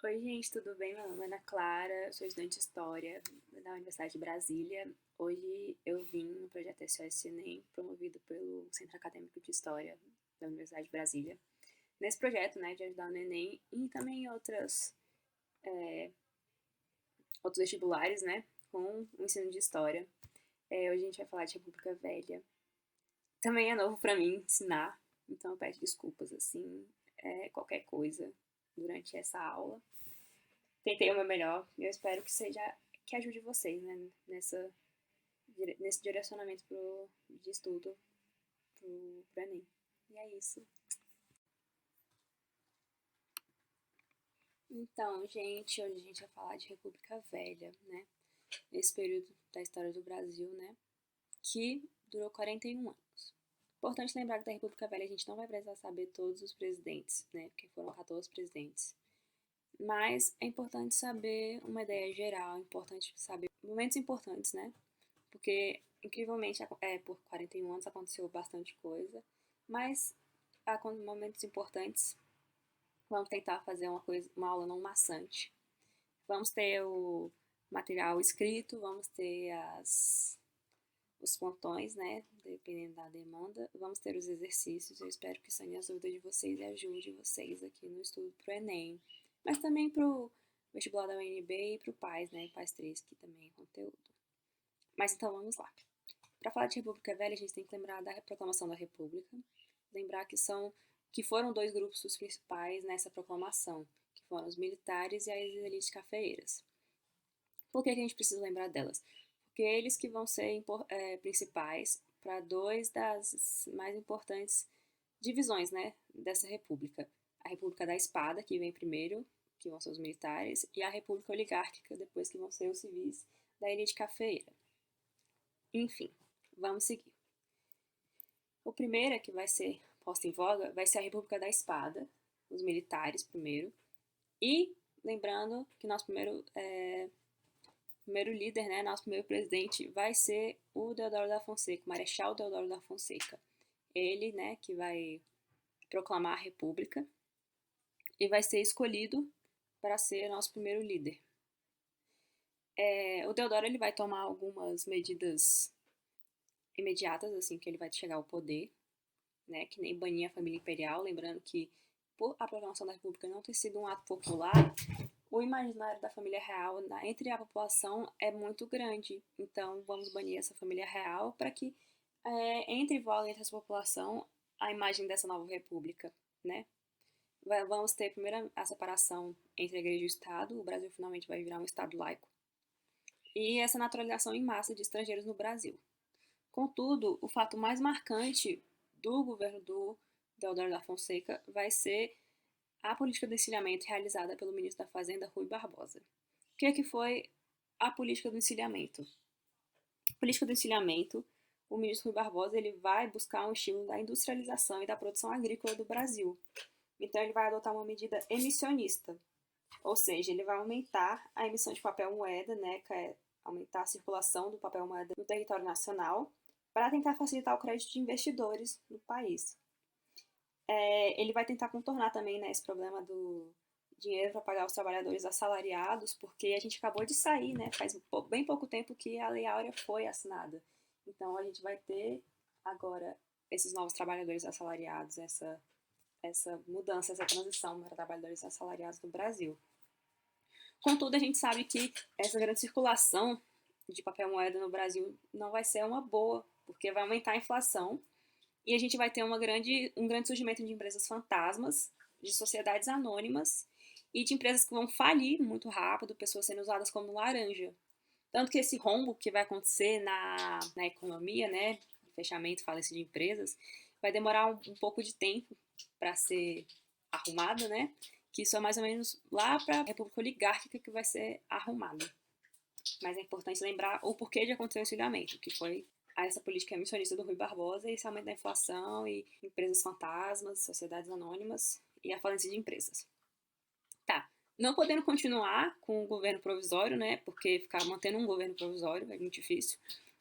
Oi, gente, tudo bem? Meu nome é Ana Clara, sou estudante de História da Universidade de Brasília. Hoje eu vim no projeto SOS Enem, promovido pelo Centro Acadêmico de História da Universidade de Brasília. Nesse projeto, né, de ajudar no Enem e também em outros vestibulares, né, com o ensino de História. Hoje a gente vai falar de República Velha. Também é novo para mim ensinar, então eu peço desculpas, assim, qualquer coisa durante essa aula. Tentei o meu melhor e eu espero que ajude vocês, né, nesse direcionamento de estudo pro Enem. E é isso. Então, gente, hoje a gente vai falar de República Velha, né? Esse período da história do Brasil, né? Que durou 41 anos. Importante lembrar que da República Velha a gente não vai precisar saber todos os presidentes, né? Porque foram 14 presidentes. Mas é importante saber uma ideia geral, é importante saber momentos importantes, né? Porque, incrivelmente, por 41 anos aconteceu bastante coisa, mas há momentos importantes. Vamos tentar fazer uma aula não maçante. Vamos ter o material escrito, vamos ter os pontões, né? Dependendo da demanda. Vamos ter os exercícios. Eu espero que sane as dúvidas de vocês e ajude vocês aqui no estudo pro Enem. Mas também pro vestibular da UNB e pro PAS, né? PAS 3, que também é conteúdo. Mas então vamos lá. Para falar de República Velha, a gente tem que lembrar da Proclamação da República, lembrar que foram dois grupos os principais nessa proclamação, que foram os militares e as elites cafeeiras. Por que a gente precisa lembrar delas? Porque eles que vão ser principais para dois das mais importantes divisões, né, dessa república. A República da Espada, que vem primeiro, que vão ser os militares, e a República Oligárquica, depois que vão ser os civis da elite cafeeira. Enfim, vamos seguir. O primeiro que vai ser posto em voga vai ser a República da Espada, os militares primeiro. E lembrando que nosso primeiro líder, né, nosso primeiro presidente vai ser o Deodoro da Fonseca, o Marechal Deodoro da Fonseca. Ele, né, que vai proclamar a República e vai ser escolhido para ser nosso primeiro líder. O Deodoro ele vai tomar algumas medidas imediatas assim que ele vai chegar ao poder, né, que nem banir a família imperial, lembrando que por a proclamação da República não ter sido um ato popular, o imaginário da família real entre a população é muito grande. Então vamos banir essa família real para que entre e vogue entre essa população a imagem dessa nova república, né? Vamos ter primeiro a separação entre a igreja e o Estado, o Brasil finalmente vai virar um Estado laico, e essa naturalização em massa de estrangeiros no Brasil. Contudo, o fato mais marcante do governo do Deodoro da Fonseca vai ser a política de encilhamento realizada pelo ministro da Fazenda, Rui Barbosa. O que foi a política do encilhamento? A política do encilhamento, o ministro Rui Barbosa ele vai buscar um estímulo da industrialização e da produção agrícola do Brasil. Então, ele vai adotar uma medida emissionista, ou seja, ele vai aumentar a emissão de papel moeda, né, que é aumentar a circulação do papel moeda no território nacional, para tentar facilitar o crédito de investidores no país. Ele vai tentar contornar também, né, esse problema do dinheiro para pagar os trabalhadores assalariados, porque a gente acabou de sair, né, faz bem pouco tempo que a Lei Áurea foi assinada. Então, a gente vai ter agora esses novos trabalhadores assalariados, essa mudança, essa transição para trabalhadores assalariados no Brasil. Contudo, a gente sabe que essa grande circulação de papel moeda no Brasil não vai ser uma boa, porque vai aumentar a inflação e a gente vai ter um grande surgimento de empresas fantasmas, de sociedades anônimas e de empresas que vão falir muito rápido, pessoas sendo usadas como laranja. Tanto que esse rombo que vai acontecer na economia, né, fechamento, falência de empresas, vai demorar um pouco de tempo para ser arrumado, né? Que isso é mais ou menos lá para a República Oligárquica que vai ser arrumado. Mas é importante lembrar o porquê de acontecer o encilhamento, que foi essa política emissionista do Rui Barbosa e esse aumento da inflação e empresas fantasmas, sociedades anônimas e a falência de empresas. Tá, não podendo continuar com o governo provisório, né, porque ficar mantendo um governo provisório é muito difícil,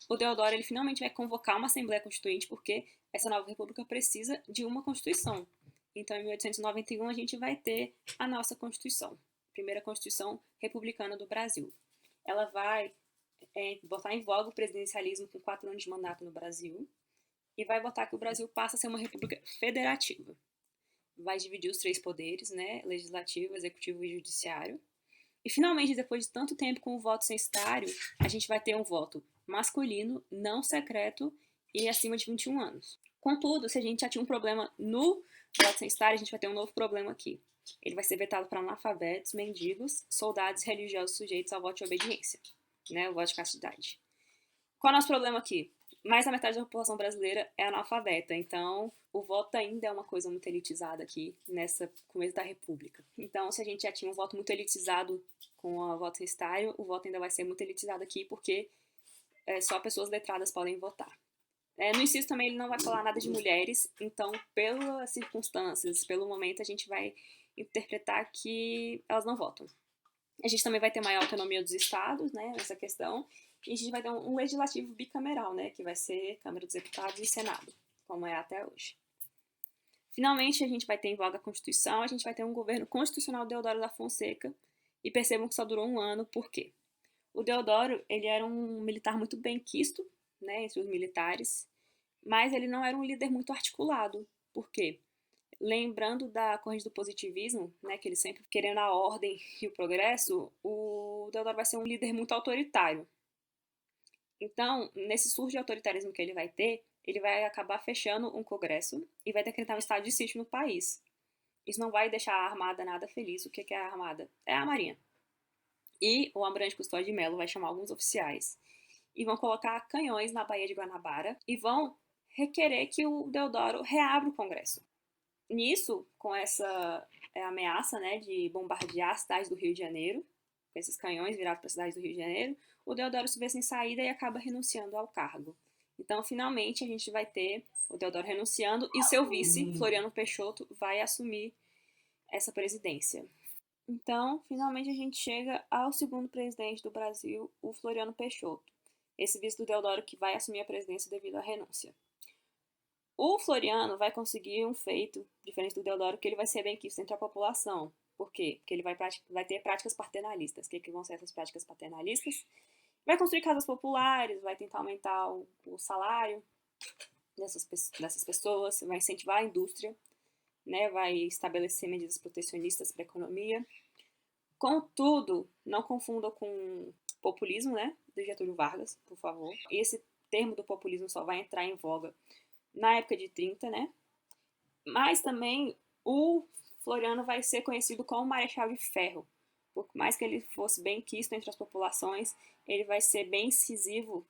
o Deodoro ele finalmente vai convocar uma Assembleia Constituinte porque essa nova república precisa de uma Constituição. Então, em 1891, a gente vai ter a nossa Constituição. primeira Constituição republicana do Brasil. Ela vai botar em voga o presidencialismo com 4 anos de mandato no Brasil e vai botar que o Brasil passa a ser uma república federativa. Vai dividir os 3 poderes, né? Legislativo, executivo e judiciário. E finalmente, depois de tanto tempo com o voto censitário, a gente vai ter um voto masculino, não secreto e acima de 21 anos. Contudo, se a gente já tinha um problema no voto censitário, a gente vai ter um novo problema aqui. Ele vai ser vetado para analfabetos, mendigos, soldados e religiosos sujeitos ao voto de obediência, né? O voto de castidade. Qual é o nosso problema aqui? Mais da metade da população brasileira é analfabeta, então o voto ainda é uma coisa muito elitizada aqui nessa começo da República. Então, se a gente já tinha um voto muito elitizado com o voto censitário, o voto ainda vai ser muito elitizado aqui porque só pessoas letradas podem votar. No inciso também ele não vai falar nada de mulheres, então pelas circunstâncias, pelo momento, a gente vai interpretar que elas não votam. A gente também vai ter maior autonomia dos estados, né, nessa questão, e a gente vai ter um legislativo bicameral, né, que vai ser Câmara dos Deputados e Senado, como é até hoje. Finalmente, a gente vai ter em voga a Constituição, a gente vai ter um governo constitucional Deodoro da Fonseca, e percebam que só durou 1 ano, por quê? O Deodoro, ele era um militar muito bem quisto, né, entre os militares, mas ele não era um líder muito articulado. Por quê? Lembrando da corrente do positivismo, né, que ele sempre querendo a ordem e o progresso, o Deodoro vai ser um líder muito autoritário. Então, nesse surto de autoritarismo que ele vai ter, ele vai acabar fechando um congresso e vai decretar um estado de sítio no país. Isso não vai deixar a Armada nada feliz. O que é a Armada? É a Marinha. E o Almirante Custódio de Mello vai chamar alguns oficiais e vão colocar canhões na Baía de Guanabara e vão requerer que o Deodoro reabra o Congresso. Nisso, com essa ameaça, né, de bombardear a cidade do Rio de Janeiro, com esses canhões virados para a cidade do Rio de Janeiro, o Deodoro se vê sem saída e acaba renunciando ao cargo. Então, finalmente, a gente vai ter o Deodoro renunciando e seu vice, Floriano Peixoto, vai assumir essa presidência. Então, finalmente, a gente chega ao segundo presidente do Brasil, o Floriano Peixoto. Esse vice do Deodoro que vai assumir a presidência devido à renúncia. O Floriano vai conseguir um feito diferente do Deodoro, que ele vai ser bem quisto entre a população. Por quê? Porque ele vai ter práticas paternalistas. O que vão ser essas práticas paternalistas? Vai construir casas populares, vai tentar aumentar o salário dessas pessoas, vai incentivar a indústria, né? Vai estabelecer medidas protecionistas para a economia. Contudo, não confunda com populismo, né? Do Getúlio Vargas, por favor. Esse termo do populismo só vai entrar em voga na época de 30, né? Mas também o Floriano vai ser conhecido como Marechal de Ferro. Por mais que ele fosse bem quisto entre as populações, ele vai ser bem incisivo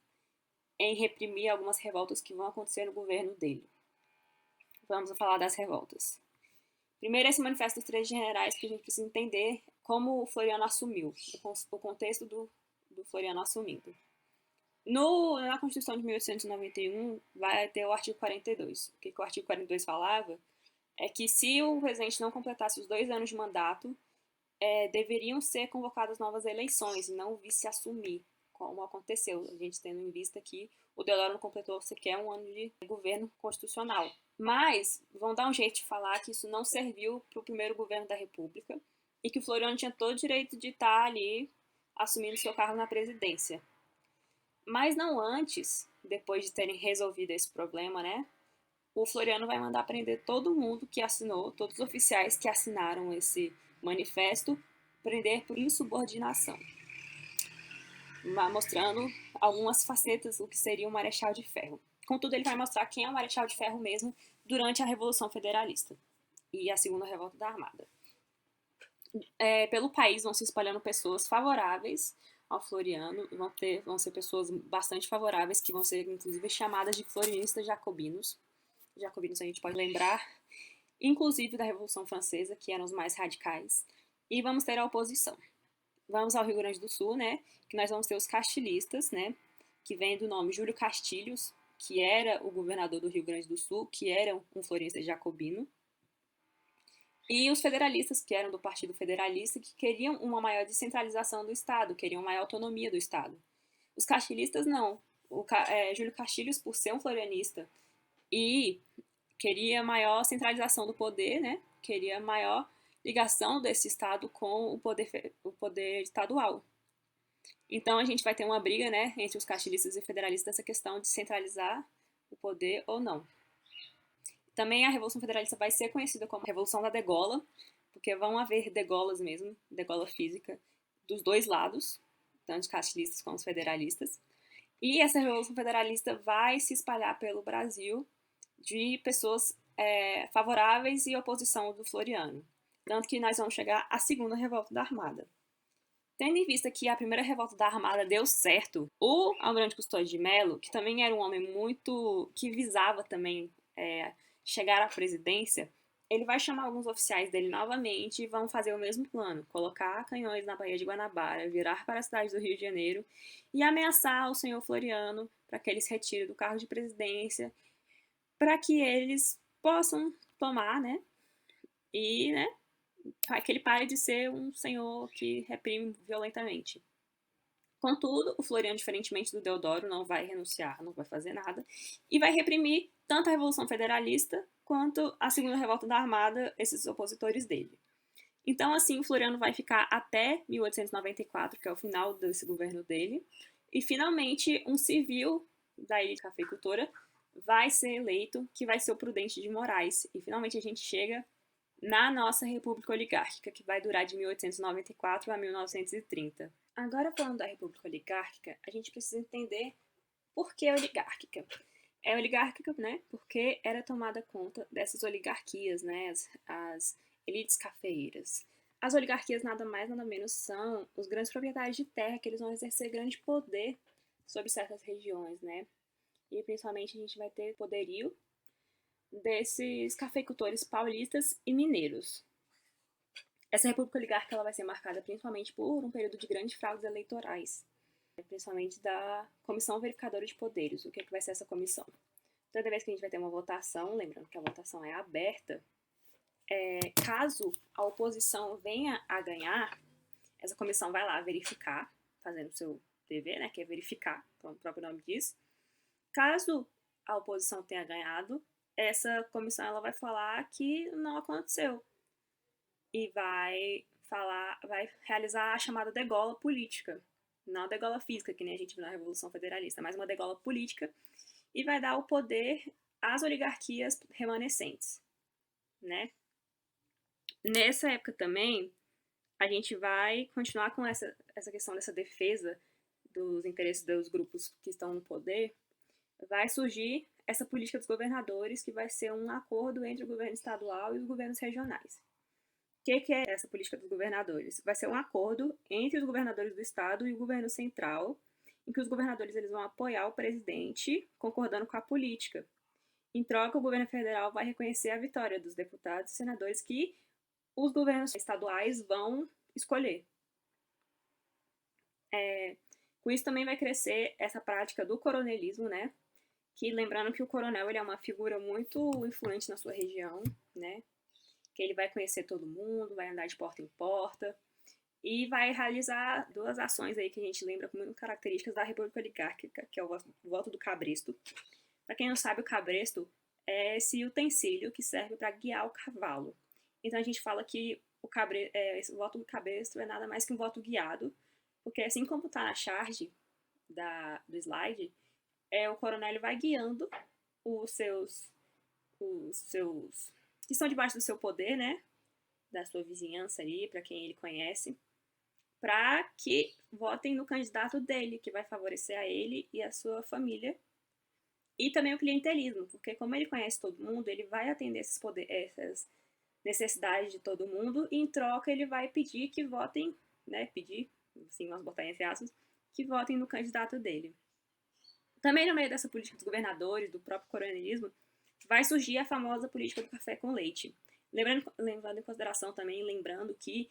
em reprimir algumas revoltas que vão acontecer no governo dele. Vamos falar das revoltas. Primeiro, esse manifesto dos 3 generais, que a gente precisa entender como o Floriano assumiu, o contexto do Floriano assumindo. Na Constituição de 1891, vai ter o artigo 42. O que o artigo 42 falava é que se o presidente não completasse os 2 anos de mandato, deveriam ser convocadas novas eleições e não o vice assumir, como aconteceu. A gente tendo em vista que o Deodoro não completou sequer 1 ano de governo constitucional. Mas vão dar um jeito de falar que isso não serviu para o primeiro governo da República e que o Floriano tinha todo o direito de estar ali assumindo seu cargo na presidência. Mas não antes, depois de terem resolvido esse problema, né? O Floriano vai mandar prender todo mundo que assinou, todos os oficiais que assinaram esse manifesto, prender por insubordinação, mostrando algumas facetas do que seria o Marechal de Ferro. Contudo, ele vai mostrar quem é o Marechal de Ferro mesmo durante a Revolução Federalista e a Segunda Revolta da Armada. Pelo país vão se espalhando pessoas favoráveis ao Floriano, vão ser pessoas bastante favoráveis, que vão ser inclusive chamadas de florianistas jacobinos. Jacobinos a gente pode lembrar, inclusive da Revolução Francesa, que eram os mais radicais. E vamos ter a oposição. Vamos ao Rio Grande do Sul, né, que nós vamos ter os castilistas, né, que vem do nome Júlio Castilhos, que era o governador do Rio Grande do Sul, que era um florianista jacobino. E os federalistas, que eram do Partido Federalista, que queriam uma maior descentralização do Estado, queriam maior autonomia do Estado. Os castilistas não. Júlio Castilhos, por ser um florianista e queria maior centralização do poder, né? Queria maior ligação desse Estado com o poder estadual. Então a gente vai ter uma briga, né, entre os castilhistas e federalistas nessa questão de centralizar o poder ou não. Também a Revolução Federalista vai ser conhecida como Revolução da Degola, porque vão haver degolas mesmo, degola física, dos dois lados, tanto os castilhistas como os federalistas. E essa Revolução Federalista vai se espalhar pelo Brasil de pessoas favoráveis e oposição do Floriano. Tanto que nós vamos chegar à segunda revolta da Armada. Tendo em vista que a primeira revolta da Armada deu certo, o Almirante Custódio de Melo, que também era um homem muito... que visava também chegar à presidência, ele vai chamar alguns oficiais dele novamente e vão fazer o mesmo plano, colocar canhões na Baía de Guanabara, virar para a cidade do Rio de Janeiro e ameaçar o senhor Floriano para que ele se retire do cargo de presidência, para que eles possam tomar, né, e, né, que ele pare de ser um senhor que reprime violentamente. Contudo, o Floriano, diferentemente do Deodoro, não vai renunciar, não vai fazer nada, e vai reprimir tanto a Revolução Federalista quanto a Segunda Revolta da Armada, esses opositores dele. Então, assim, o Floriano vai ficar até 1894, que é o final desse governo dele, e finalmente um civil da ilha de cafeicultora vai ser eleito, que vai ser o Prudente de Moraes. E finalmente a gente chega na nossa República Oligárquica, que vai durar de 1894 a 1930. Agora, falando da República Oligárquica, a gente precisa entender por que oligárquica. É oligárquica, né, porque era tomada conta dessas oligarquias, né, as elites cafeeiras. As oligarquias nada mais, nada menos são os grandes proprietários de terra, que eles vão exercer grande poder sobre certas regiões, né, e principalmente a gente vai ter poderio desses cafeicultores paulistas e mineiros. Essa república oligárquica ela vai ser marcada principalmente por um período de grandes fraudes eleitorais, principalmente da Comissão Verificadora de Poderes. O que vai ser essa comissão? Toda vez que a gente vai ter uma votação, lembrando que a votação é aberta, caso a oposição venha a ganhar, essa comissão vai lá verificar, fazendo o seu dever, né, que é verificar, como o próprio nome diz. Caso a oposição tenha ganhado, essa comissão ela vai falar que não aconteceu e vai realizar a chamada degola política, não a degola física, que nem a gente viu na Revolução Federalista, mas uma degola política, e vai dar o poder às oligarquias remanescentes, né? Nessa época também, a gente vai continuar com essa questão dessa defesa dos interesses dos grupos que estão no poder. Vai surgir essa política dos governadores, que vai ser um acordo entre o governo estadual e os governos regionais. O que é essa política dos governadores? Vai ser um acordo entre os governadores do estado e o governo central, em que os governadores eles vão apoiar o presidente, concordando com a política. Em troca, o governo federal vai reconhecer a vitória dos deputados e senadores que os governos estaduais vão escolher. Com isso também vai crescer essa prática do coronelismo, né? Que lembrando que o coronel ele é uma figura muito influente na sua região, né? Que ele vai conhecer todo mundo, vai andar de porta em porta e vai realizar duas ações aí que a gente lembra como características da República Oligárquica, que é o voto do cabresto. Para quem não sabe, o cabresto é esse utensílio que serve para guiar o cavalo. Então a gente fala que esse voto do cabresto é nada mais que um voto guiado, porque assim como está na charge do slide, o coronel ele vai guiando os seus que estão debaixo do seu poder, né, da sua vizinhança ali, para quem ele conhece, para que votem no candidato dele, que vai favorecer a ele e a sua família. E também o clientelismo, porque como ele conhece todo mundo, ele vai atender essas necessidades de todo mundo, e em troca ele vai pedir que votem, né, pedir, assim, vamos botar entre aspas, que votem no candidato dele. Também no meio dessa política dos governadores, do próprio coronelismo, vai surgir a famosa política do café com leite. Levando em consideração também, lembrando que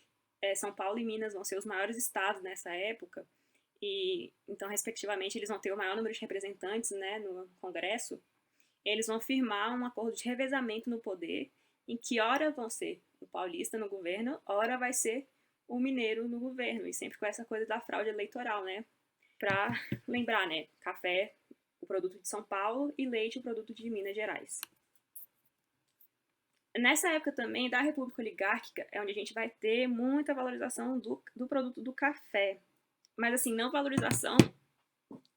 São Paulo e Minas vão ser os maiores estados nessa época, e então, respectivamente, eles vão ter o maior número de representantes, né, no Congresso. Eles vão firmar um acordo de revezamento no poder, em que ora vão ser o paulista no governo, ora vai ser o mineiro no governo, e sempre com essa coisa da fraude eleitoral, né? Para lembrar, né, café, o produto de São Paulo, e leite, o produto de Minas Gerais. Nessa época também da República Oligárquica é onde a gente vai ter muita valorização do produto do café. Mas assim, não valorização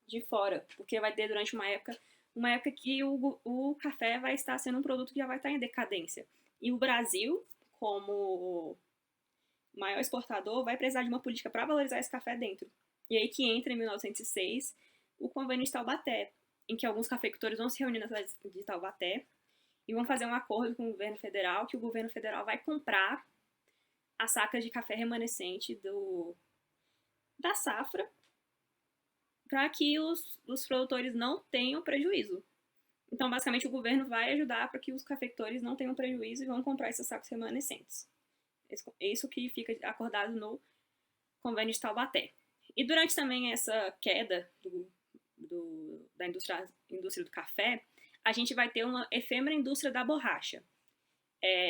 de fora, porque vai ter durante uma época que o café vai estar sendo um produto que já vai estar em decadência. E o Brasil, como maior exportador, vai precisar de uma política para valorizar esse café dentro. E aí que entra, em 1906, o Convênio de Taubaté, em que alguns cafeicultores vão se reunir na cidade de Taubaté e vão fazer um acordo com o governo federal, que o governo federal vai comprar as sacas de café remanescente da safra para que os produtores não tenham prejuízo. Então, basicamente, o governo vai ajudar para que os cafeicultores não tenham prejuízo e vão comprar esses sacos remanescentes. Isso que fica acordado no Convênio de Taubaté. E durante também essa queda da indústria do café, a gente vai ter uma efêmera indústria da borracha.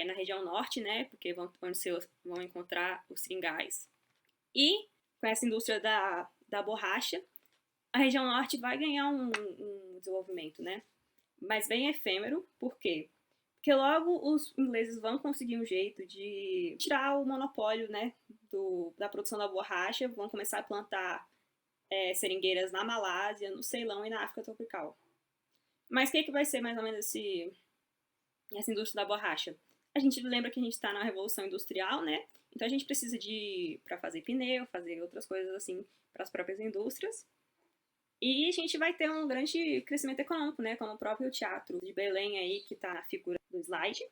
Na região norte, né, porque vão encontrar os seringais. E com essa indústria da borracha, a região norte vai ganhar um desenvolvimento, né? Mas bem efêmero, por quê? Porque logo os ingleses vão conseguir um jeito de tirar o monopólio, né, da produção da borracha, vão começar a plantar seringueiras na Malásia, no Ceilão e na África tropical. Mas o que vai ser mais ou menos essa indústria da borracha? A gente lembra que a gente está na Revolução Industrial, né? Então a gente precisa para fazer pneu, fazer outras coisas assim para as próprias indústrias. E a gente vai ter um grande crescimento econômico, né? Como o próprio Teatro de Belém aí, que está na figura do slide.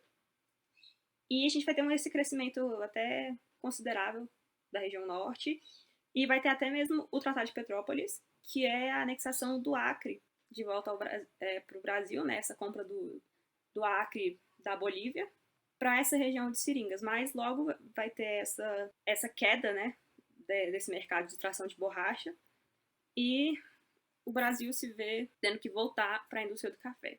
E a gente vai ter esse crescimento até considerável da região norte. E vai ter até mesmo o Tratado de Petrópolis, que é a anexação do Acre de volta para o Brasil, né? Essa compra do Acre da Bolívia para essa região de seringas. Mas logo vai ter essa queda, né? Desse mercado de extração de borracha. E o Brasil se vê tendo que voltar para a indústria do café.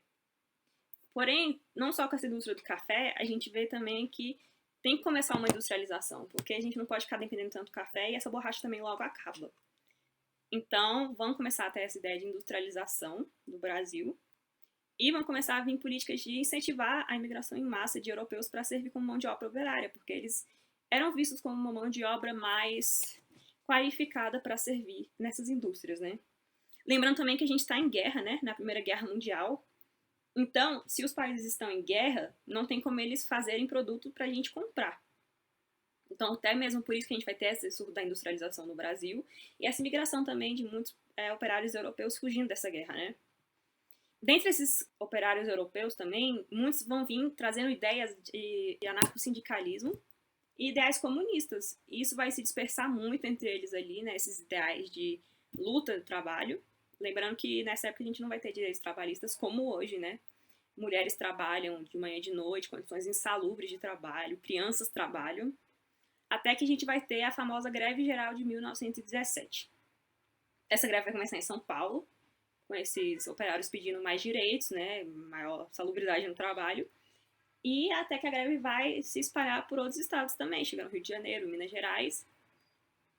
Porém, não só com essa indústria do café, a gente vê também que tem que começar uma industrialização, porque a gente não pode ficar dependendo tanto do café e essa borracha também logo acaba. Então, vamos começar a ter essa ideia de industrialização do Brasil e vão começar a vir políticas de incentivar a imigração em massa de europeus para servir como mão de obra operária, porque eles eram vistos como uma mão de obra mais qualificada para servir nessas indústrias, né? Lembrando também que a gente está em guerra, né? Na Primeira Guerra Mundial. Então, se os países estão em guerra, não tem como eles fazerem produto para a gente comprar. Então, até mesmo por isso que a gente vai ter esse surto da industrialização no Brasil e essa imigração também de muitos operários europeus fugindo dessa guerra, né? Dentre esses operários europeus também, muitos vão vir trazendo ideias de anarcossindicalismo e ideais comunistas. E isso vai se dispersar muito entre eles ali, né? Esses ideais de luta do trabalho. Lembrando que nessa época a gente não vai ter direitos trabalhistas como hoje, né? Mulheres trabalham de manhã e de noite, condições insalubres de trabalho, crianças trabalham, até que a gente vai ter a famosa Greve Geral de 1917. Essa greve vai começar em São Paulo, com esses operários pedindo mais direitos, né? Maior salubridade no trabalho, e até que a greve vai se espalhar por outros estados também, chegando no Rio de Janeiro, Minas Gerais.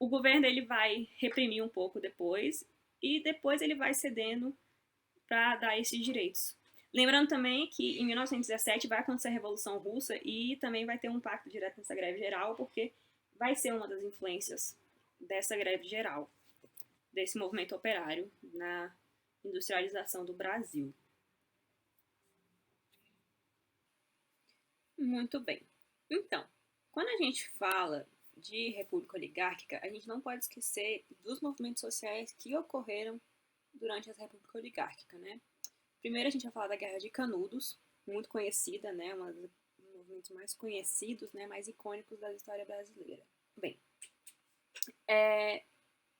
O governo ele vai reprimir um pouco depois, e depois ele vai cedendo para dar esses direitos. Lembrando também que em 1917 vai acontecer a Revolução Russa e também vai ter um impacto direto nessa greve geral, porque vai ser uma das influências dessa greve geral, desse movimento operário na industrialização do Brasil. Muito bem. Então, quando a gente fala de república oligárquica, a gente não pode esquecer dos movimentos sociais que ocorreram durante essa república oligárquica, né? Primeiro a gente vai falar da Guerra de Canudos, muito conhecida, né? Um dos movimentos mais conhecidos, né? Mais icônicos da história brasileira. Bem,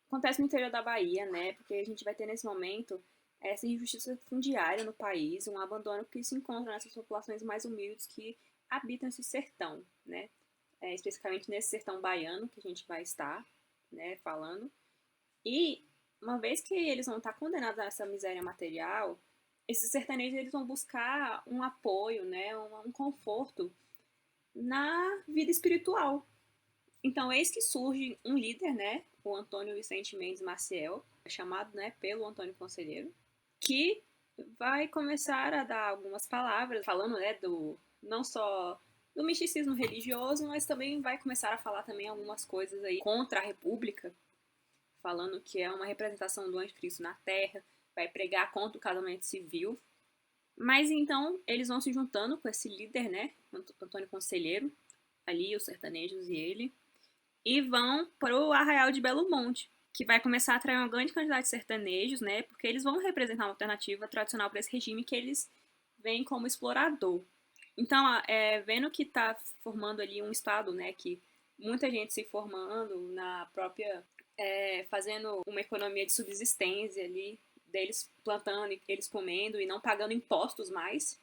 acontece no interior da Bahia, né? Porque a gente vai ter nesse momento essa injustiça fundiária no país, um abandono que se encontra nessas populações mais humildes que habitam esse sertão, né? Especificamente nesse sertão baiano que a gente vai estar, né, falando. E uma vez que eles vão estar condenados a essa miséria material, esses sertanejos eles vão buscar um apoio, né, um conforto na vida espiritual. Então, eis que surge um líder, né, o Antônio Vicente Mendes Maciel, chamado, né, pelo Antônio Conselheiro, que vai começar a dar algumas palavras, falando, né, não só do misticismo religioso, mas também vai começar a falar também algumas coisas aí contra a República, falando que é uma representação do anticristo na Terra, vai pregar contra o casamento civil. Mas então eles vão se juntando com esse líder, né, Antônio Conselheiro, ali os sertanejos e ele, e vão para o Arraial de Belo Monte, que vai começar a atrair uma grande quantidade de sertanejos, né, porque eles vão representar uma alternativa tradicional para esse regime que eles veem como explorador. Então, vendo que está formando ali um estado, né, que muita gente se formando na própria, fazendo uma economia de subsistência ali, deles plantando e eles comendo e não pagando impostos mais,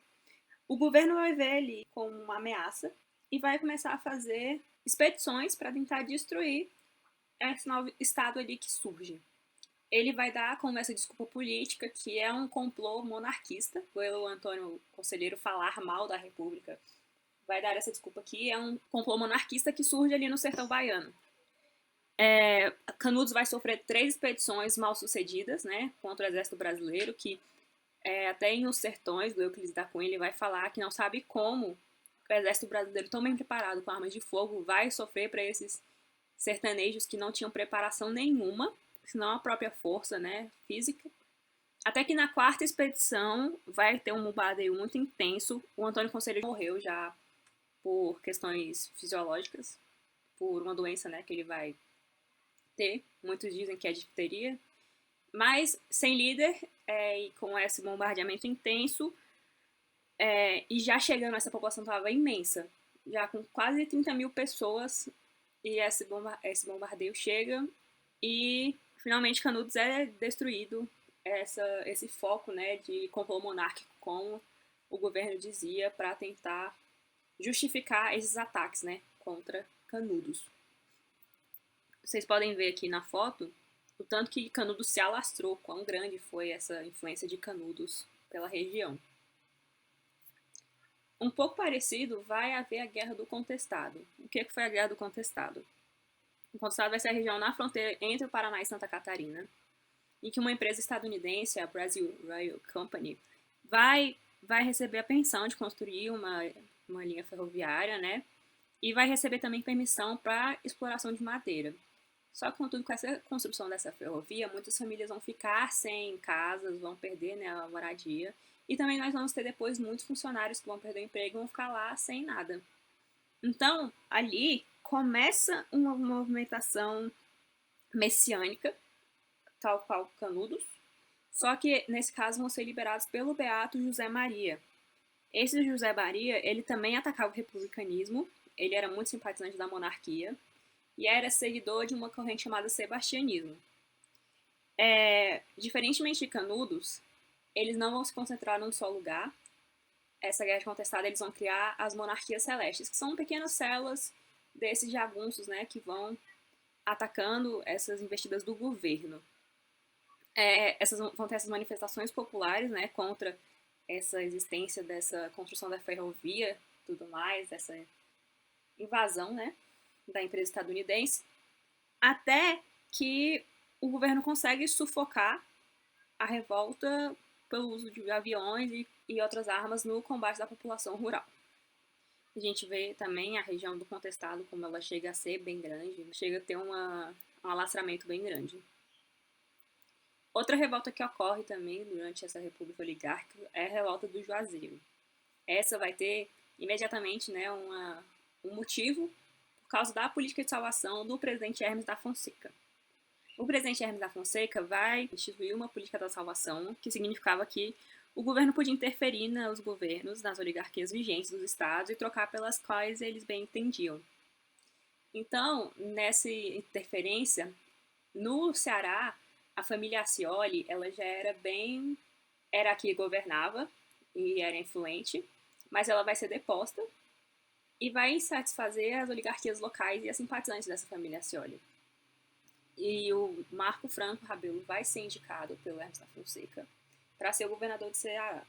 o governo vai ver ali como uma ameaça e vai começar a fazer expedições para tentar destruir esse novo estado ali que surge. Ele vai dar como essa desculpa política que é um complô monarquista, pelo Antônio Conselheiro falar mal da República. Vai dar essa desculpa que é um complô monarquista que surge ali no sertão baiano. Canudos vai sofrer 3 expedições mal sucedidas, né, contra o exército brasileiro, que até em Os Sertões, do Euclides da Cunha, ele vai falar que não sabe como o exército brasileiro, tão bem preparado com armas de fogo, vai sofrer para esses sertanejos que não tinham preparação nenhuma, senão a própria força, né, física. Até que na 4ª expedição vai ter um bombardeio muito intenso. O Antônio Conselheiro morreu já por questões fisiológicas, por uma doença, né, que ele vai ter. Muitos dizem que é difteria. Mas sem líder, e com esse bombardeamento intenso, e já chegando, essa população estava imensa, já com quase 30 mil pessoas, e esse bombardeio chega, e finalmente Canudos é destruído, esse foco, né, de complô monárquico, como o governo dizia, para tentar justificar esses ataques, né, contra Canudos. Vocês podem ver aqui na foto o tanto que Canudos se alastrou, quão grande foi essa influência de Canudos pela região. Um pouco parecido vai haver a Guerra do Contestado. O que foi a Guerra do Contestado? O Contestado vai ser a região na fronteira entre o Paraná e Santa Catarina, em que uma empresa estadunidense, a Brazil Rail Company, vai receber a pensão de construir uma linha ferroviária, né? E vai receber também permissão para exploração de madeira. Só que, contudo, com essa construção dessa ferrovia, muitas famílias vão ficar sem casas, vão perder, né, a moradia. E também nós vamos ter depois muitos funcionários que vão perder o emprego e vão ficar lá sem nada. Então, ali começa uma movimentação messiânica, tal qual Canudos, só que nesse caso vão ser liberados pelo beato José Maria. Esse José Maria, ele também atacava o republicanismo, ele era muito simpatizante da monarquia, e era seguidor de uma corrente chamada sebastianismo. Diferentemente de Canudos, eles não vão se concentrar num só lugar. Essa guerra de contestada, eles vão criar as monarquias celestes, que são pequenas células desses jagunços, né, que vão atacando essas investidas do governo. Vão ter essas manifestações populares, né, contra essa existência dessa construção da ferrovia, tudo mais, dessa invasão, né, da empresa estadunidense, até que o governo consegue sufocar a revolta pelo uso de aviões e outras armas no combate da população rural. A gente vê também a região do Contestado, como ela chega a ser bem grande, chega a ter um alastramento bem grande. Outra revolta que ocorre também durante essa república oligárquica é a revolta do Juazeiro. Essa vai ter imediatamente, né, um motivo por causa da política de salvação do presidente Hermes da Fonseca. O presidente Hermes da Fonseca vai instituir uma política da salvação, que significava que o governo podia interferir nos governos, nas oligarquias vigentes dos estados e trocar pelas quais eles bem entendiam. Então, nessa interferência, no Ceará, a família Accioli, ela já era a que governava e era influente, mas ela vai ser deposta e vai satisfazer as oligarquias locais e as simpatizantes dessa família Accioli. E o Marco Franco Rabelo vai ser indicado pelo Hermes da Fonseca para ser o governador de Ceará.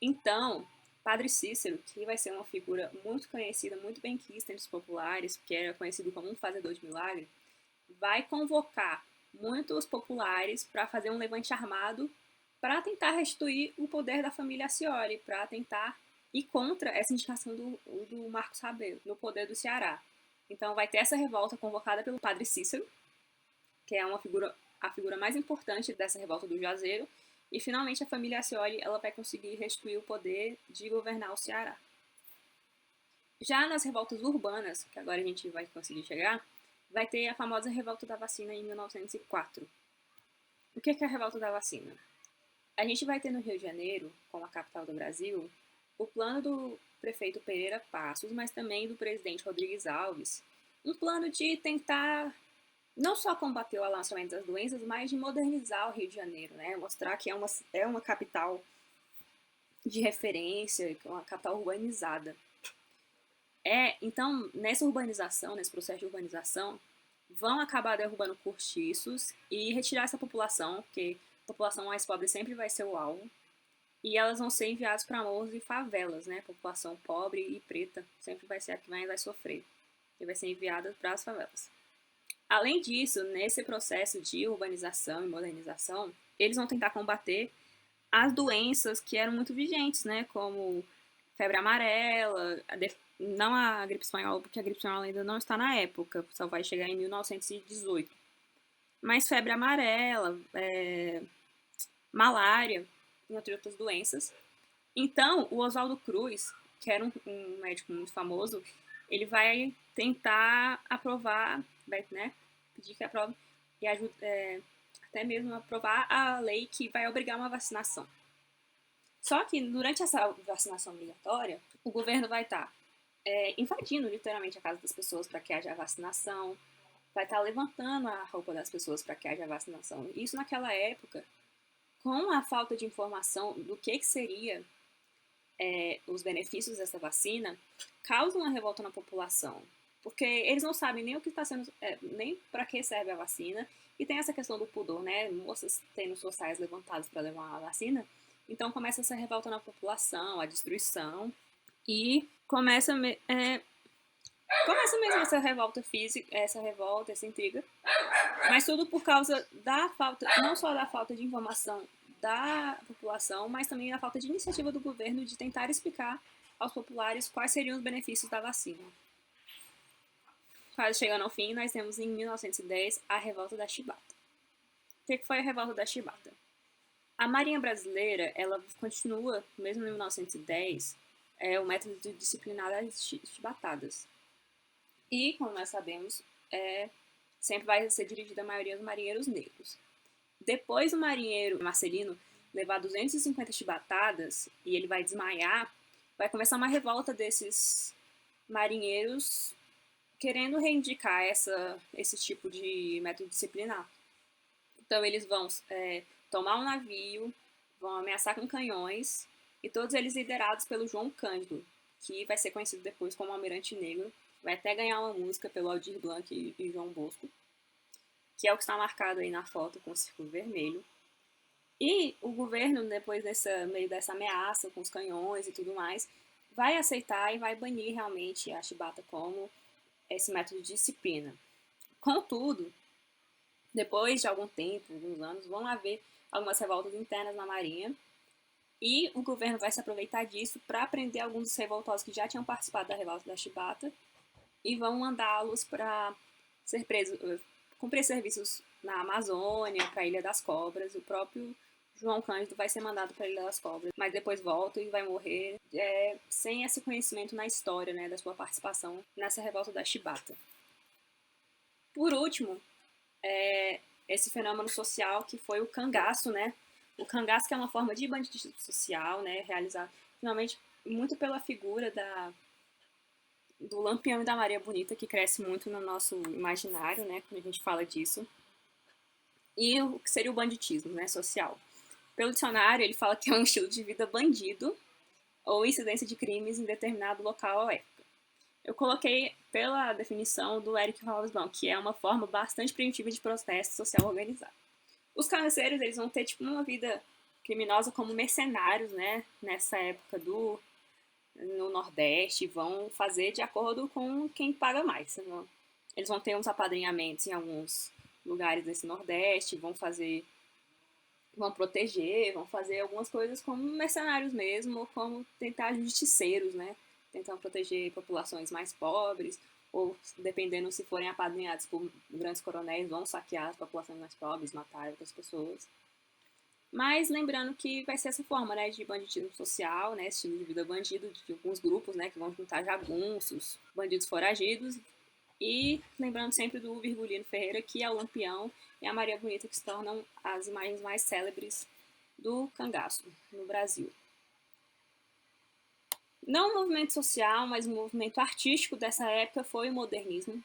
Então, Padre Cícero, que vai ser uma figura muito conhecida, muito benquista entre os populares, que era conhecido como um fazedor de milagre, vai convocar muitos populares para fazer um levante armado para tentar restituir o poder da família Accioli, para tentar e contra essa indicação do Marcos Rabelo no poder do Ceará. Então vai ter essa revolta convocada pelo padre Cícero, que é a figura mais importante dessa revolta do Juazeiro, e finalmente a família Ascioli ela vai conseguir restituir o poder de governar o Ceará. Já nas revoltas urbanas, que agora a gente vai conseguir chegar, vai ter a famosa revolta da vacina em 1904. O que é a revolta da vacina? A gente vai ter no Rio de Janeiro, como a capital do Brasil, o plano do prefeito Pereira Passos, mas também do presidente Rodrigues Alves, um plano de tentar não só combater o alançamento das doenças, mas de modernizar o Rio de Janeiro, né? Mostrar que é uma capital de referência, uma capital urbanizada. Então, nessa urbanização, nesse processo de urbanização, vão acabar derrubando cortiços e retirar essa população, porque a população mais pobre sempre vai ser o alvo, e elas vão ser enviadas para morros e favelas, né? A população pobre e preta sempre vai ser a que mais vai sofrer, e vai ser enviada para as favelas. Além disso, nesse processo de urbanização e modernização, eles vão tentar combater as doenças que eram muito vigentes, né? Como febre amarela, não a gripe espanhola, porque a gripe espanhola ainda não está na época, só vai chegar em 1918. Mas febre amarela, malária e outras doenças. Então, o Oswaldo Cruz, que era um médico muito famoso, ele vai tentar aprovar, vai, né, pedir que aprove e ajude, até mesmo aprovar a lei que vai obrigar uma vacinação. Só que durante essa vacinação obrigatória, o governo vai estar invadindo literalmente a casa das pessoas para que haja vacinação, vai estar levantando a roupa das pessoas para que haja vacinação. Isso naquela época, com a falta de informação do que seria os benefícios dessa vacina, causa uma revolta na população, porque eles não sabem nem o que está sendo, nem para que serve a vacina, e tem essa questão do pudor, né? Moças tendo suas saias levantadas para levar uma vacina, então começa essa revolta na população, a destruição, e começa mesmo essa revolta física, essa intriga, mas tudo por causa da falta, não só da falta de informação da população, mas também da falta de iniciativa do governo de tentar explicar aos populares quais seriam os benefícios da vacina. Quase chegando ao fim, nós temos em 1910 a Revolta da Chibata. O que foi a Revolta da Chibata? A Marinha Brasileira, ela continua, mesmo em 1910, o método de disciplinar as chibatadas. E, como nós sabemos, sempre vai ser dirigida a maioria dos marinheiros negros. Depois do marinheiro Marcelino levar 250 chibatadas e ele vai desmaiar, vai começar uma revolta desses marinheiros querendo reivindicar esse tipo de método disciplinar. Então eles vão tomar um navio, vão ameaçar com canhões, e todos eles liderados pelo João Cândido, que vai ser conhecido depois como Almirante Negro, vai até ganhar uma música pelo Aldir Blanc e João Bosco, que é o que está marcado aí na foto com o círculo vermelho. E o governo, depois meio dessa ameaça com os canhões e tudo mais, vai aceitar e vai banir realmente a chibata como esse método de disciplina. Contudo, depois de algum tempo, alguns anos, vão haver algumas revoltas internas na Marinha e o governo vai se aproveitar disso para prender alguns dos revoltosos que já tinham participado da revolta da chibata e vão mandá-los para ser presos, cumprir serviços na Amazônia, para a Ilha das Cobras. O próprio João Cândido vai ser mandado para a Ilha das Cobras, mas depois volta e vai morrer sem esse conhecimento na história, né, da sua participação nessa revolta da chibata. Por último, esse fenômeno social que foi o cangaço, né? O cangaço que é uma forma de banditismo social, né, realizado finalmente muito pela figura do Lampião e da Maria Bonita, que cresce muito no nosso imaginário, né, quando a gente fala disso. E o que seria o banditismo, né, social. Pelo dicionário, ele fala que é um estilo de vida bandido ou incidência de crimes em determinado local ou época. Eu coloquei pela definição do Eric Hobsbawm, que é uma forma bastante primitiva de protesto social organizado. Os cangaceiros, eles vão ter tipo uma vida criminosa como mercenários, né, nessa época no Nordeste, vão fazer de acordo com quem paga mais. Eles vão ter uns apadrinhamentos em alguns lugares desse Nordeste, vão vão proteger, vão fazer algumas coisas como mercenários mesmo, ou como tentar justiceiros, né? Tentar proteger populações mais pobres, ou dependendo se forem apadrinhados por grandes coronéis, vão saquear as populações mais pobres, matar outras pessoas. Mas lembrando que vai ser essa forma, né, de banditismo social, né, estilo de vida bandido, de alguns grupos, né, que vão juntar jagunços, bandidos foragidos, e lembrando sempre do Virgulino Ferreira, que é o Lampião e a Maria Bonita, que se tornam as imagens mais célebres do cangaço no Brasil. Não um movimento social, mas um movimento artístico dessa época foi o modernismo,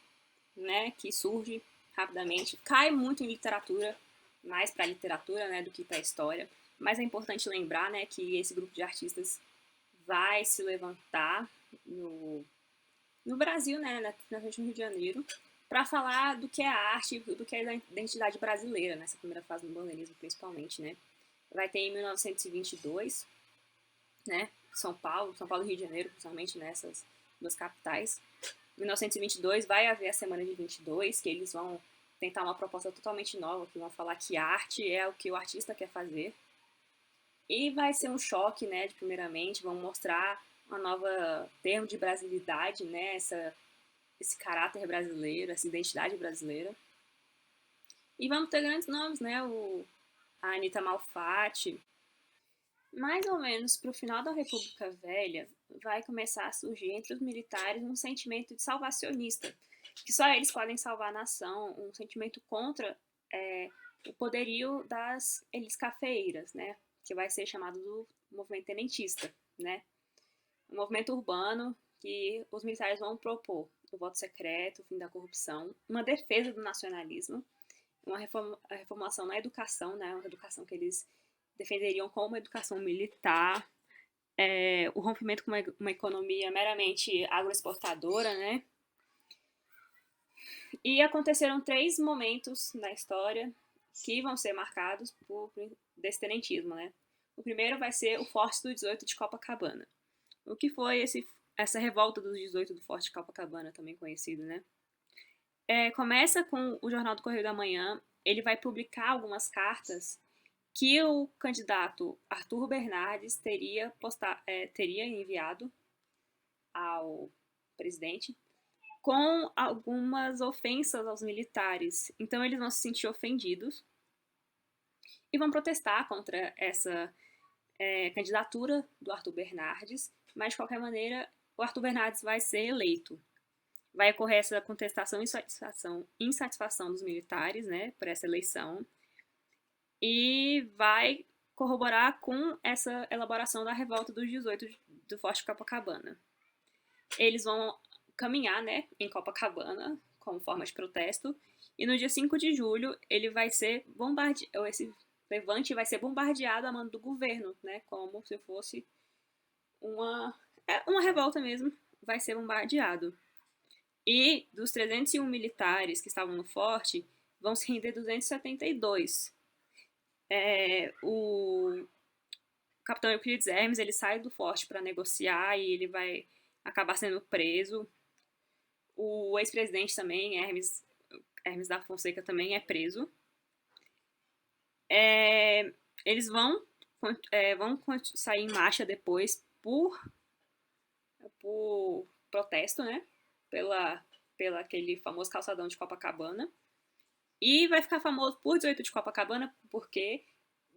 né, que surge rapidamente, cai muito em literatura, mais para a literatura, né, do que para a história. Mas é importante lembrar, né, que esse grupo de artistas vai se levantar no Brasil, né, na região do Rio de Janeiro, para falar do que é a arte, do que é a identidade brasileira, nessa primeira fase do modernismo, principalmente, né. Vai ter em 1922, né, São Paulo e Rio de Janeiro, principalmente nessas duas capitais. Em 1922 vai haver a Semana de 22, que eles vão tentar uma proposta totalmente nova, que vão falar que arte é o que o artista quer fazer. E vai ser um choque, né, de primeiramente, vão mostrar uma nova termo de brasilidade, né, esse caráter brasileiro, essa identidade brasileira. E vamos ter grandes nomes, né, a Anitta Malfatti. Mais ou menos para o final da República Velha, vai começar a surgir entre os militares um sentimento de salvacionista, que só eles podem salvar a nação, um sentimento contra o poderio das elites cafeeiras, né, que vai ser chamado do movimento tenentista, né, um movimento urbano que os militares vão propor o voto secreto, o fim da corrupção, uma defesa do nacionalismo, uma reformulação na educação, né, uma educação que eles defenderiam como uma educação militar, o rompimento com uma economia meramente agroexportadora, né? E aconteceram 3 momentos na história que vão ser marcados desse tenentismo, né? O primeiro vai ser o Forte do 18 de Copacabana. O que foi essa revolta dos 18 do Forte de Copacabana, também conhecido, né? Começa com o Jornal do Correio da Manhã, ele vai publicar algumas cartas que o candidato Arthur Bernardes teria enviado ao presidente com algumas ofensas aos militares. Então eles vão se sentir ofendidos e vão protestar contra essa candidatura do Arthur Bernardes, mas de qualquer maneira o Arthur Bernardes vai ser eleito. Vai ocorrer essa contestação e insatisfação dos militares, né, por essa eleição, e vai corroborar com essa elaboração da revolta dos 18 do Forte de Copacabana. Eles vão caminhar, né, em Copacabana como forma de protesto, e no dia 5 de julho ele vai ser bombardeado, esse levante vai ser bombardeado a mando do governo, né, como se fosse uma revolta mesmo, vai ser bombardeado. E dos 301 militares que estavam no forte, vão se render 272. O capitão Euclides Hermes, ele sai do forte para negociar e ele vai acabar sendo preso. O ex-presidente também, Hermes da Fonseca, também é preso. Eles vão sair em marcha depois por protesto, né? Pela aquele famoso calçadão de Copacabana. E vai ficar famoso por 18 de Copacabana porque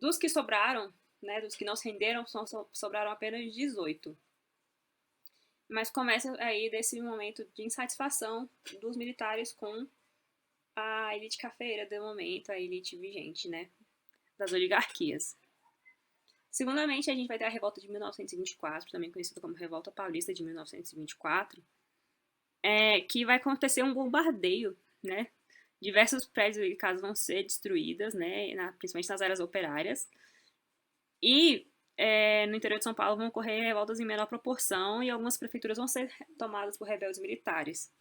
dos que sobraram, né, dos que não se renderam, sobraram apenas 18. Mas começa aí desse momento de insatisfação dos militares com a elite cafeira do momento, a elite vigente, né, das oligarquias. Segundamente, a gente vai ter a revolta de 1924, também conhecida como Revolta Paulista de 1924, que vai acontecer um bombardeio, né? Diversos prédios e casas vão ser destruídas, né? Principalmente nas áreas operárias. E no interior de São Paulo vão ocorrer revoltas em menor proporção e algumas prefeituras vão ser tomadas por rebeldes militares.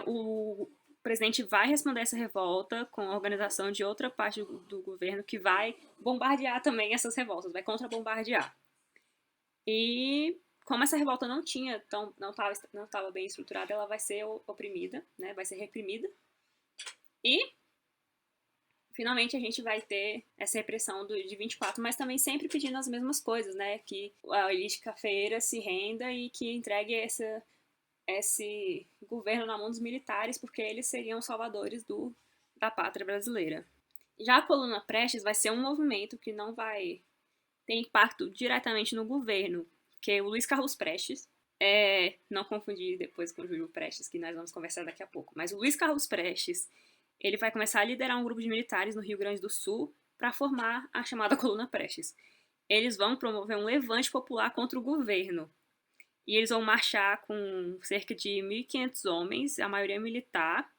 O presidente vai responder essa revolta com a organização de outra parte do governo que vai bombardear também essas revoltas, vai contra-bombardear. E como essa revolta não estava bem estruturada, ela vai ser oprimida, né? Vai ser reprimida. E finalmente a gente vai ter essa repressão de 24, mas também sempre pedindo as mesmas coisas, né? Que a elite cafeeira se renda e que entregue esse governo na mão dos militares, porque eles seriam salvadores da pátria brasileira. Já a Coluna Prestes vai ser um movimento que não vai ter impacto diretamente no governo, que o Luiz Carlos Prestes, não confundir depois com o Júlio Prestes, que nós vamos conversar daqui a pouco, mas o Luiz Carlos Prestes, ele vai começar a liderar um grupo de militares no Rio Grande do Sul para formar a chamada Coluna Prestes. Eles vão promover um levante popular contra o governo. E eles vão marchar com cerca de 1.500 homens, a maioria militar,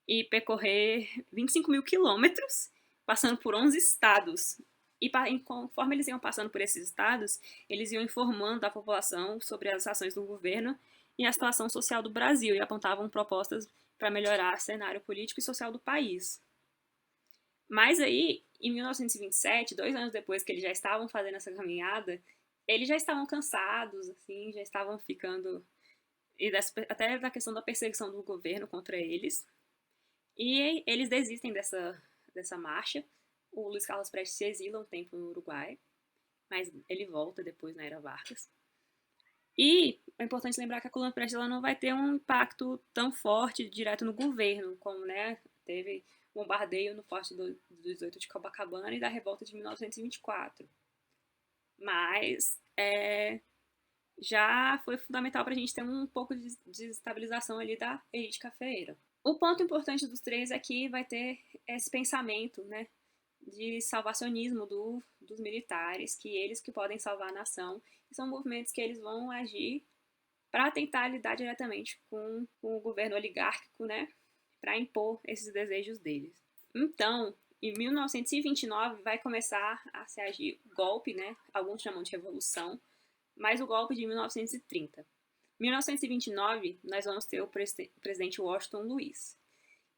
e percorrer 25 mil quilômetros, passando por 11 estados. E conforme eles iam passando por esses estados, eles iam informando a população sobre as ações do governo e a situação social do Brasil, e apontavam propostas para melhorar o cenário político e social do país. Mas aí, em 1927, 2 anos depois que eles já estavam fazendo essa caminhada, eles já estavam cansados, assim, já estavam ficando... até da questão da perseguição do governo contra eles. E eles desistem dessa marcha. O Luiz Carlos Prestes se exila um tempo no Uruguai, mas ele volta depois na Era Vargas. E é importante lembrar que a Coluna Prestes ela não vai ter um impacto tão forte direto no governo, como, né, teve o bombardeio no Forte do 18 de Copacabana e da Revolta de 1924. Mas já foi fundamental para a gente ter um pouco de desestabilização ali da elite cafeeira. O ponto importante dos três é que vai ter esse pensamento, né, de salvacionismo dos militares, que eles que podem salvar a nação, e são movimentos que eles vão agir para tentar lidar diretamente com o governo oligárquico, né, para impor esses desejos deles. Então, em 1929 vai começar a se agir golpe, né, alguns chamam de revolução, mas o golpe de 1930. Em 1929, nós vamos ter o presidente Washington Luiz.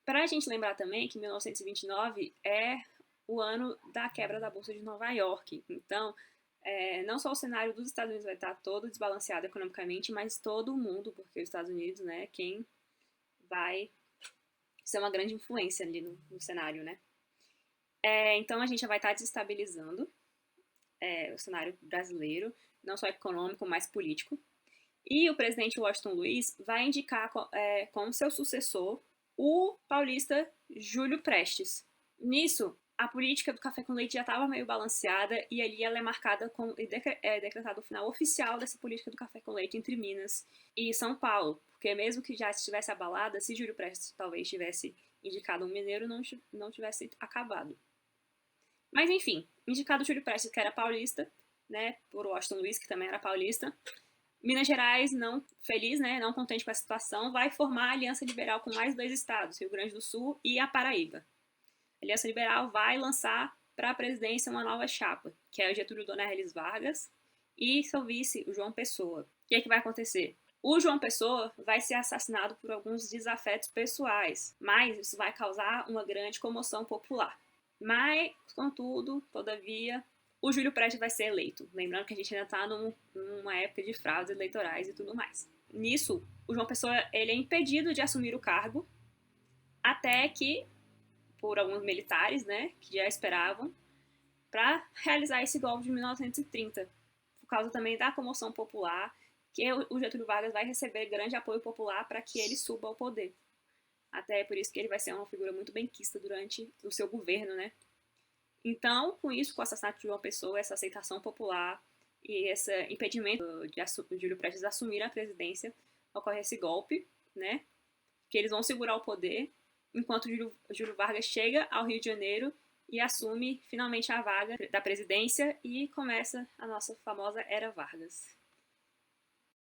Para a gente lembrar também que 1929 é o ano da quebra da Bolsa de Nova York. Então, não só o cenário dos Estados Unidos vai estar todo desbalanceado economicamente, mas todo o mundo, porque os Estados Unidos, né, quem vai ser uma grande influência ali no cenário, né? Então, a gente já vai estar desestabilizando o cenário brasileiro, não só econômico, mas político. E o presidente Washington Luiz vai indicar como seu sucessor o paulista Júlio Prestes. Nisso, a política do café com leite já estava meio balanceada e ali ela é marcada decretado o final oficial dessa política do café com leite entre Minas e São Paulo, porque mesmo que já estivesse abalada, se Júlio Prestes talvez tivesse indicado um mineiro, não tivesse acabado. Mas enfim, indicado Júlio Prestes, que era paulista, né, por Washington Luiz, que também era paulista, Minas Gerais, não feliz, né, não contente com a situação, vai formar a Aliança Liberal com mais 2 estados, Rio Grande do Sul e a Paraíba. A Aliança Liberal vai lançar para a presidência uma nova chapa, que é o Getúlio Dornelles Vargas e seu vice, o João Pessoa. O que é que vai acontecer? O João Pessoa vai ser assassinado por alguns desafetos pessoais, mas isso vai causar uma grande comoção popular. Mas, contudo, todavia, o Júlio Prestes vai ser eleito. Lembrando que a gente ainda está numa época de fraudes eleitorais e tudo mais. Nisso, o João Pessoa ele é impedido de assumir o cargo até que, por alguns militares, né, que já esperavam, para realizar esse golpe de 1930, por causa também da comoção popular, que o Getúlio Vargas vai receber grande apoio popular para que ele suba ao poder. Até por isso que ele vai ser uma figura muito benquista durante o seu governo, né? Então, com isso, com o assassinato de uma pessoa, essa aceitação popular e esse impedimento de Júlio Prestes assumir a presidência, ocorre esse golpe, né? Que eles vão segurar o poder, enquanto Júlio Vargas chega ao Rio de Janeiro e assume finalmente a vaga da presidência e começa a nossa famosa Era Vargas.